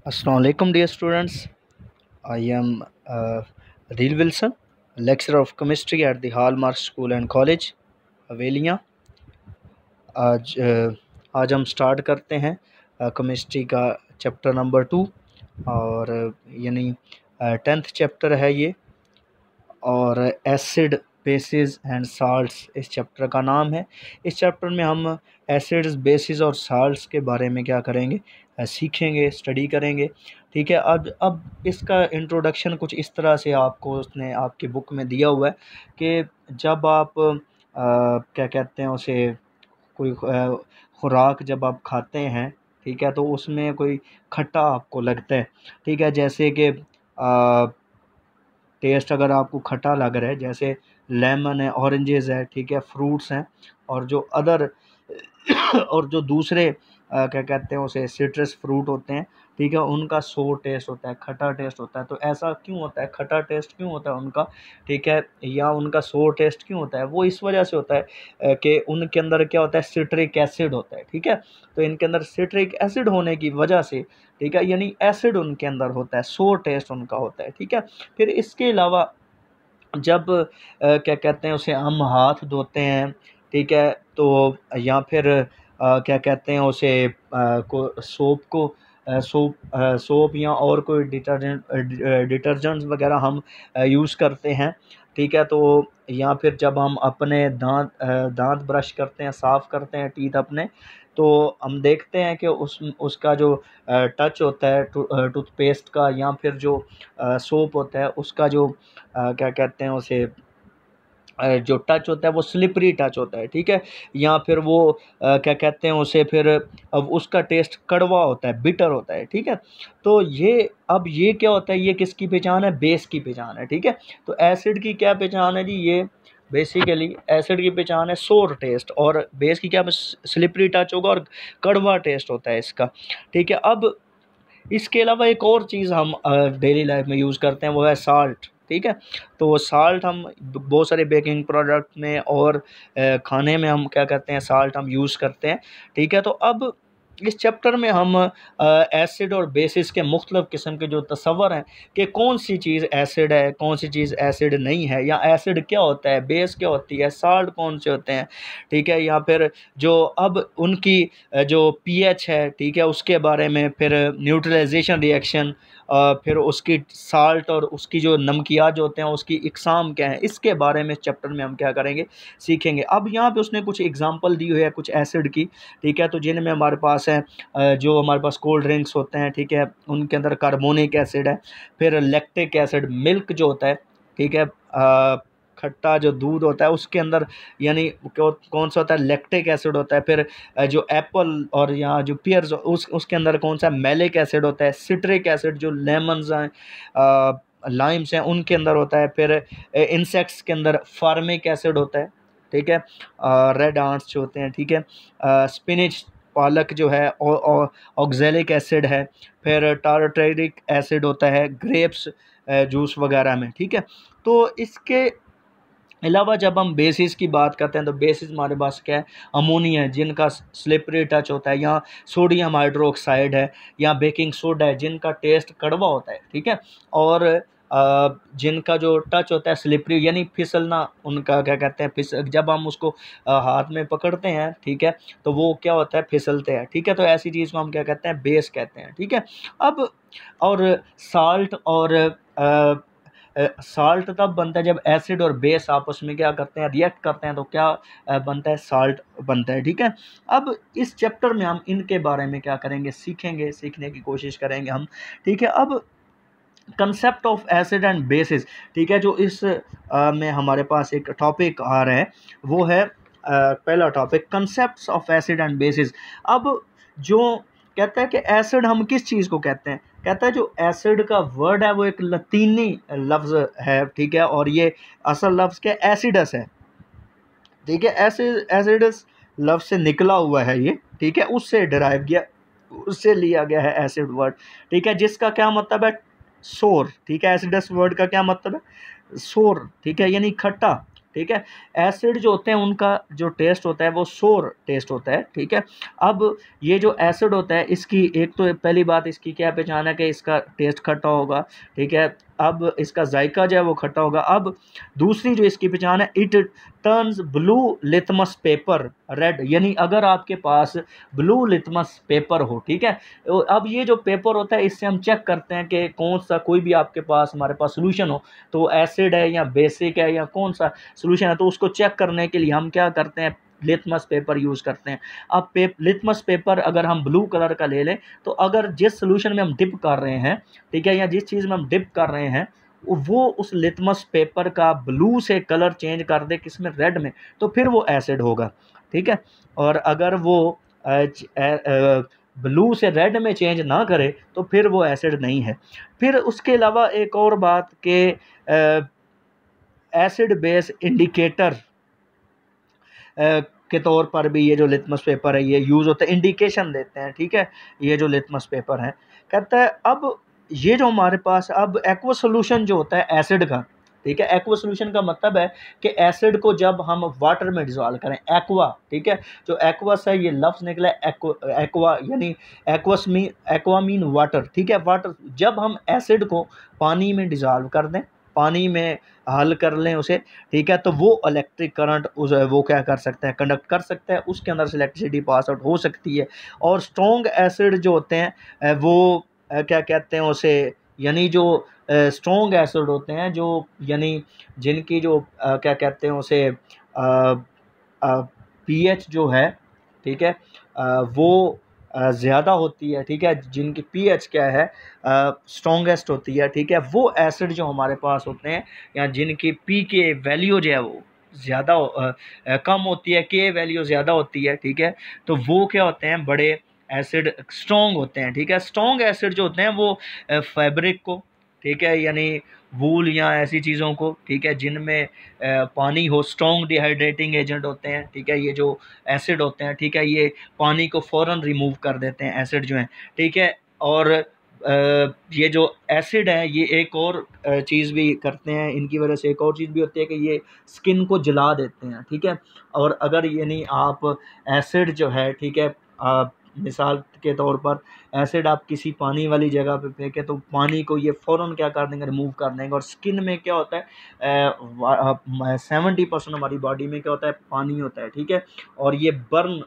Assalamu alaikum, dear students. I am Reel Wilson, lecturer of chemistry at the Hallmark School and College, हवेलियाँ। आज हम start करते हैं chemistry का chapter number 2 और यानी 10th चैप्टर है ये, और एसिड बेसिस एंड साल्ट्स इस चैप्टर का नाम है। इस चैप्टर में हम एसिड्स बेसिस और साल्ट्स के बारे में क्या करेंगे, सीखेंगे, स्टडी करेंगे। ठीक है। अब इसका इंट्रोडक्शन कुछ इस तरह से आपको उसने आपकी बुक में दिया हुआ है कि जब आप क्या कहते हैं उसे, कोई खुराक जब आप खाते हैं, ठीक है, तो उसमें कोई खट्टा आपको लगता है, ठीक है, जैसे कि टेस्ट अगर आपको खट्टा लग रहा है, जैसे लेमन है, ऑरेंजेस है, ठीक है, फ्रूट्स हैं, और जो अदर और जो दूसरे क्या कहते हैं उसे सिट्रस फ्रूट होते हैं, ठीक है, उनका सोर टेस्ट होता है, खट्टा टेस्ट होता है। तो ऐसा क्यों होता है, खट्टा टेस्ट क्यों होता है उनका, ठीक है, या उनका सोर टेस्ट क्यों होता है? वो इस वजह से होता है कि उनके अंदर क्या होता है, सिट्रिक एसिड होता है, ठीक है। तो इनके अंदर सिट्रिक एसिड होने की वजह से, ठीक है, यानी एसिड उनके अंदर होता है, सोर टेस्ट उनका होता है, ठीक है। फिर इसके अलावा जब क्या कहते हैं उसे, हम हाथ धोते हैं, ठीक है, तो या फिर क्या कहते हैं उसे, को सोप या और कोई डिटर्जेंट्स वगैरह हम यूज़ करते हैं, ठीक है। तो या फिर जब हम अपने दांत ब्रश करते हैं, साफ़ करते हैं टीथ अपने, तो हम देखते हैं कि उसका जो टच होता है टूथपेस्ट का, या फिर जो सोप होता है उसका जो क्या कहते हैं उसे, जो टच होता है वो स्लिपरी टच होता है, ठीक है, या फिर वो क्या कहते हैं उसे, फिर अब उसका टेस्ट कड़वा होता है, बिटर होता है, ठीक है। तो ये क्या होता है, ये किसकी पहचान है, बेस की पहचान है, ठीक है। तो एसिड की क्या पहचान है जी, ये बेसिकली एसिड की पहचान है सोर टेस्ट, और बेस की क्या, स्लिपरी टच होगा और कड़वा टेस्ट होता है इसका, ठीक है। अब इसके अलावा एक और चीज़ हम डेली लाइफ में यूज़ करते हैं, वो है साल्ट, ठीक है। तो साल्ट हम बहुत सारे बेकिंग प्रोडक्ट में और खाने में हम क्या करते हैं, साल्ट हम यूज़ करते हैं, ठीक है। तो अब इस चैप्टर में हम एसिड और बेसिस के मुख्तलिफ़ किस्म के जो तस्वर हैं कि कौन सी चीज़ एसिड है, कौन सी चीज़ एसिड नहीं है, या एसिड क्या होता है, बेस क्या होती है, साल्ट कौन से होते हैं, ठीक है, या फिर जो अब उनकी जो पीएच है, ठीक है, उसके बारे में, फिर न्यूट्रलाइजेशन रिएक्शन, फिर उसकी साल्ट और उसकी जो नमकियात जो होते हैं उसकी इकसाम क्या है, इसके बारे में चैप्टर में हम क्या करेंगे, सीखेंगे। अब यहाँ पे उसने कुछ एग्जांपल दी हुई है कुछ एसिड की, ठीक है, तो जिनमें हमारे पास है जो हमारे पास कोल्ड ड्रिंक्स होते हैं, ठीक है, उनके अंदर कार्बोनिक एसिड है, फिर लैक्टिक एसिड, मिल्क जो होता है, ठीक है, खट्टा जो दूध होता है उसके अंदर यानी कौन सा होता है, लैक्टिक एसिड होता है। फिर जो एप्पल और यहाँ जो पियर्स उसके अंदर कौन सा मैलिक एसिड होता है। सिट्रिक एसिड जो लेमन्स हैं, लाइम्स हैं, उनके अंदर होता है। फिर इंसेक्ट्स के अंदर फार्मिक एसिड होता है, ठीक है, रेड आंट्स जो होते हैं, ठीक है, स्पिनिच पालक जो है ऑक्जेलिक एसिड है। फिर टारटरिक एसिड होता है ग्रेप्स जूस वगैरह में, ठीक है। तो इसके अलावा जब हम बेसिस की बात करते हैं तो बेसिस हमारे पास क्या है, अमोनिया है जिनका स्लिपरी टच होता है, या सोडियम हाइड्रोक्साइड है, या बेकिंग सोडा है जिनका टेस्ट कड़वा होता है, ठीक है, और जिनका जो टच होता है स्लिपरी यानी फिसलना, उनका क्या कहते हैं, जब हम उसको हाथ में पकड़ते हैं, ठीक है, तो वो क्या होता है, फिसलते हैं, ठीक है। तो ऐसी चीज़ को हम क्या कहते हैं, बेस कहते हैं, ठीक है। अब और साल्ट और साल्ट तब बनता है जब एसिड और बेस आपस में क्या करते हैं, रिएक्ट करते हैं, तो क्या बनता है, साल्ट बनता है, ठीक है। अब इस चैप्टर में हम इनके बारे में क्या करेंगे, सीखेंगे, सीखने की कोशिश करेंगे हम, ठीक है। अब concept of acid and bases, ठीक है, जो इस में हमारे पास एक टॉपिक आ रहा है, वो है पहला topic concepts of acid and bases. अब जो कहता है कि एसिड हम किस चीज़ को कहते हैं, कहता है जो एसिड का वर्ड है वो एक लतीनी लफ्ज़ है, ठीक है, और ये असल लफ्ज़ क्या, एसिडस है, ठीक है, एसिडस लफ्ज़ से निकला हुआ है ये, ठीक है, उससे डिराइव किया, उससे लिया गया है एसिड वर्ड, ठीक है, जिसका क्या मतलब है, सोर, ठीक है, एसिडस वर्ड का क्या मतलब है, सोर, ठीक है, यानी खट्टा, ठीक है। एसिड जो होते हैं उनका जो टेस्ट होता है वो सोर टेस्ट होता है, ठीक है। अब ये जो एसिड होता है इसकी एक तो पहली बात इसकी क्या पहचान है कि इसका टेस्ट खट्टा होगा, ठीक है। अब इसका जायका जो है वो खट्टा होगा। अब दूसरी जो इसकी पहचान है, it turns blue litmus paper red, यानी अगर आपके पास ब्लू लिथमस पेपर हो, ठीक है। तो अब ये जो पेपर होता है इससे हम चेक करते हैं कि कौन सा कोई भी आपके पास हमारे पास सोल्यूशन हो, तो एसिड है या बेसिक है या कौन सा सोल्यूशन है, तो उसको चेक करने के लिए हम क्या करते हैं, लिथमस पेपर यूज़ करते हैं। अब लिथमस पेपर अगर हम ब्लू कलर का ले लें, तो अगर जिस सोल्यूशन में हम डिप कर रहे हैं, ठीक है, या जिस चीज़ में हम डिप कर रहे हैं वो उस लिथमस पेपर का ब्लू से कलर चेंज कर दे किसमें, रेड में, तो फिर वो एसिड होगा, ठीक है। और अगर वो ब्लू से रेड में चेंज ना करे तो फिर वो एसिड नहीं है। फिर उसके अलावा एक और बात कि एसिड बेस इंडिकेटर के तौर पर भी ये जो लिथमस पेपर है ये यूज़ होता है, इंडिकेशन देते हैं, ठीक है। ये जो लिथमस पेपर है कहता है, अब ये जो हमारे पास अब एक्वा सोल्यूशन जो होता है एसिड का, ठीक है। एक्वा सोल्यूशन का मतलब है कि एसिड को जब हम वाटर में डिजॉल्व करें, एक्वा, ठीक है। जो एक्वस है ये लफ्ज़ निकला है एक्वा, यानी एक्वा मीन वाटर, ठीक है, वाटर। जब हम एसिड को पानी में डिजॉल्व कर दें, पानी में हल कर लें उसे, ठीक है, तो वो इलेक्ट्रिक करंट उस वो क्या कर सकता है, कंडक्ट कर सकता है, उसके अंदर से इलेक्ट्रिसिटी पास आउट हो सकती है। और स्ट्रॉन्ग एसिड जो होते हैं वो क्या कहते हैं उसे, यानी जो स्ट्रॉन्ग एसिड होते हैं जो, यानी जिनकी जो क्या कहते हैं उसे पीएच जो है, ठीक है, वो ज़्यादा होती है, ठीक है, जिनकी पीएच क्या है स्ट्रॉन्गेस्ट होती है, ठीक है, वो एसिड जो हमारे पास होते हैं, या जिनकी पी के वैल्यू जो है वो ज़्यादा कम होती है, के वैल्यू ज़्यादा होती है, ठीक है, तो वो क्या होते हैं, बड़े एसिड स्ट्रॉन्ग होते हैं, ठीक है। स्ट्रॉन्ग एसिड जो होते हैं वो फैब्रिक को, ठीक है, यानी वूल या ऐसी चीज़ों को, ठीक है, जिनमें पानी हो, स्ट्रॉन्ग डिहाइड्रेटिंग एजेंट होते हैं, ठीक है, ये जो एसिड होते हैं, ठीक है, ये पानी को फ़ौरन रिमूव कर देते हैं एसिड जो हैं, ठीक है। और ये जो एसिड है ये एक और चीज़ भी करते हैं, इनकी वजह से एक और चीज़ भी होती है कि ये स्किन को जला देते हैं, ठीक है। और अगर यानी आप एसिड जो है, ठीक है, मिसाल के तौर पर एसिड आप किसी पानी वाली जगह पे फेंकें तो पानी को ये फ़ौरन क्या कर देंगे, रिमूव कर देंगे। और स्किन में क्या होता है, 70% हमारी बॉडी में क्या होता है, पानी होता है, ठीक है। और ये बर्न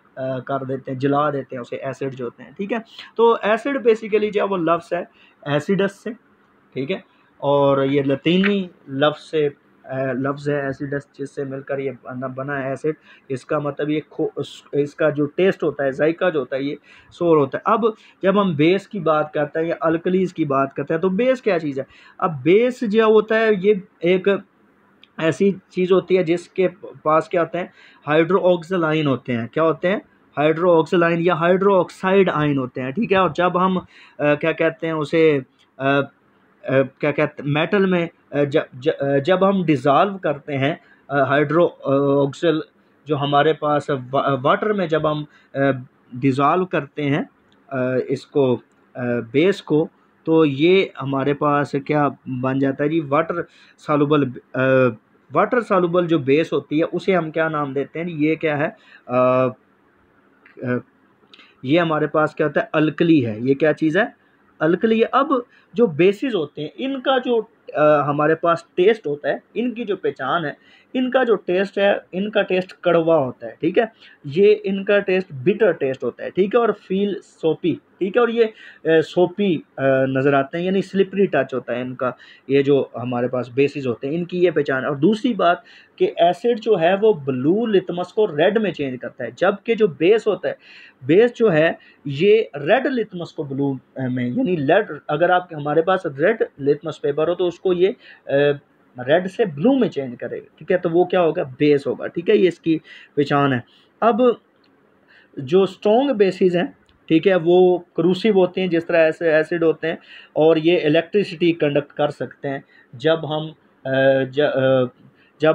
कर देते हैं, जला देते हैं उसे, एसिड जो होते हैं, ठीक है। तो एसिड बेसिकली जो है वो लफ्ज़ है एसिडस से, ठीक है, और ये लतीनी लफ्ज़ से लफ्ज़ है एसिडस, जिससे मिलकर ये बना है एसिड। इसका मतलब ये इसका जो टेस्ट होता है, जायका जो होता है, ये सोर होता है। अब जब हम बेस की बात करते हैं या अल्कलीज की बात करते हैं, तो बेस क्या चीज़ है। अब बेस जो होता है ये एक ऐसी चीज़ होती है जिसके पास क्या होते हैं, हाइड्रोक्सिल आयन होते हैं। क्या होते हैं, हाइड्रोक्सिल आयन या हाइड्रोक्साइड आयन होते हैं, ठीक है। और जब हम क्या कहते हैं उसे क्या कहते हैं मेटल में जब हम डिज़ॉल्व करते हैं हाइड्रोक्सिल जो हमारे पास वाटर में जब हम डिज़ॉल्व करते हैं इसको बेस को, तो ये हमारे पास क्या बन जाता है जी, वाटर सॉल्युबल जो बेस होती है उसे हम क्या नाम देते हैं, ये क्या है, ये हमारे पास क्या होता है, अल्कली है। ये क्या चीज़ है, अल्कली है। अब जो बेसिस होते हैं इनका जो हमारे पास टेस्ट होता है, इनकी जो पहचान है, इनका जो टेस्ट है, इनका टेस्ट कड़वा होता है, ठीक है। ये इनका टेस्ट बिटर टेस्ट होता है, ठीक है, और फील सोपी, ठीक है, और ये सोपी नज़र आते हैं, यानी स्लिपरी टच होता है इनका। ये जो हमारे पास बेसिस होते हैं इनकी ये पहचान है। और दूसरी बात कि एसिड जो है वो ब्लू लिटमस को रेड में चेंज करता है, जबकि जो बेस होता है, बेस जो है ये रेड लिटमस को ब्लू में, यानी रेड, अगर आप हमारे पास रेड लिटमस पेपर हो तो उसको ये रेड से ब्लू में चेंज करेगा, ठीक है, तो वो क्या होगा, बेस होगा, ठीक है। ये इसकी पहचान है। अब जो स्ट्रॉन्ग बेसिस हैं, ठीक है, वो क्रूसिव होते हैं जिस तरह ऐसे एसिड होते हैं, और ये इलेक्ट्रिसिटी कंडक्ट कर सकते हैं जब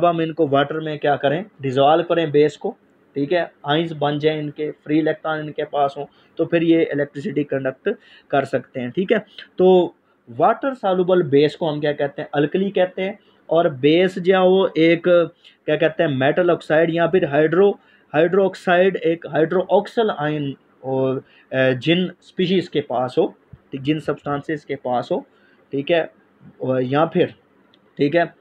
हम इनको वाटर में क्या करें, डिज़ोल्व करें बेस को, ठीक है, आइंस बन जाए इनके, फ्री इलेक्ट्रॉन इनके पास हो, तो फिर ये इलेक्ट्रिसिटी कंडक्ट कर सकते हैं, ठीक है। तो वाटर सॉल्युबल बेस को हम क्या कहते हैं, अल्कली कहते हैं। और बेस जो है वो एक क्या कहते हैं मेटल ऑक्साइड या फिर हाइड्रो ऑक्साइड, एक हाइड्रोक्सल आयन, और जिन स्पीशीज़ के पास हो, जिन सब्सटेंसेस के पास हो, ठीक है, या फिर ठीक है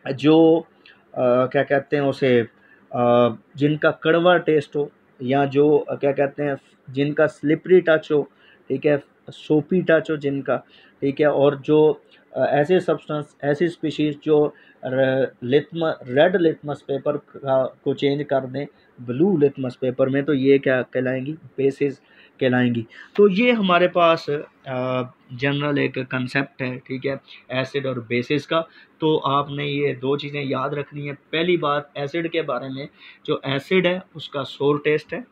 जो क्या कहते हैं उसे जिनका कड़वा टेस्ट हो, या जो क्या कहते हैं जिनका स्लिपरी टच हो, ठीक है, सोपी टच हो जिनका, ठीक है, और जो ऐसे सब्सटेंस, ऐसी स्पीशीज़ जो रेड लिटमस पेपर को चेंज कर दें ब्लू लिटमस पेपर में, तो ये क्या कहलाएंगी, बेसिस कहलाएंगी। तो ये हमारे पास जनरल एक कंसेप्ट है, ठीक है, एसिड और बेसिस का। तो आपने ये दो चीज़ें याद रखनी है। पहली बात एसिड के बारे में, जो एसिड है उसका सोर टेस्ट है,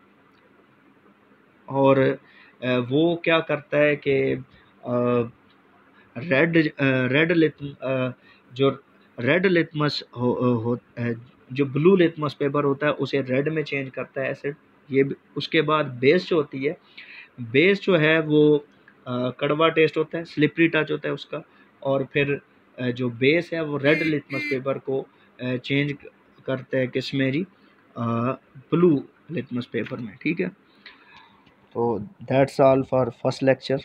और वो क्या करता है कि रेड रेड लिट जो रेड लिटमस जो ब्लू लिटमस पेपर होता है उसे रेड में चेंज करता है एसिड। उसके बाद बेस जो होती है, बेस जो है वो कड़वा टेस्ट होता है, स्लिपरी टच होता है उसका, और फिर जो बेस है वो रेड लिटमस पेपर को चेंज करता है किस में जी, ब्लू लिटमस पेपर में, ठीक है। तो that's all for first lecture.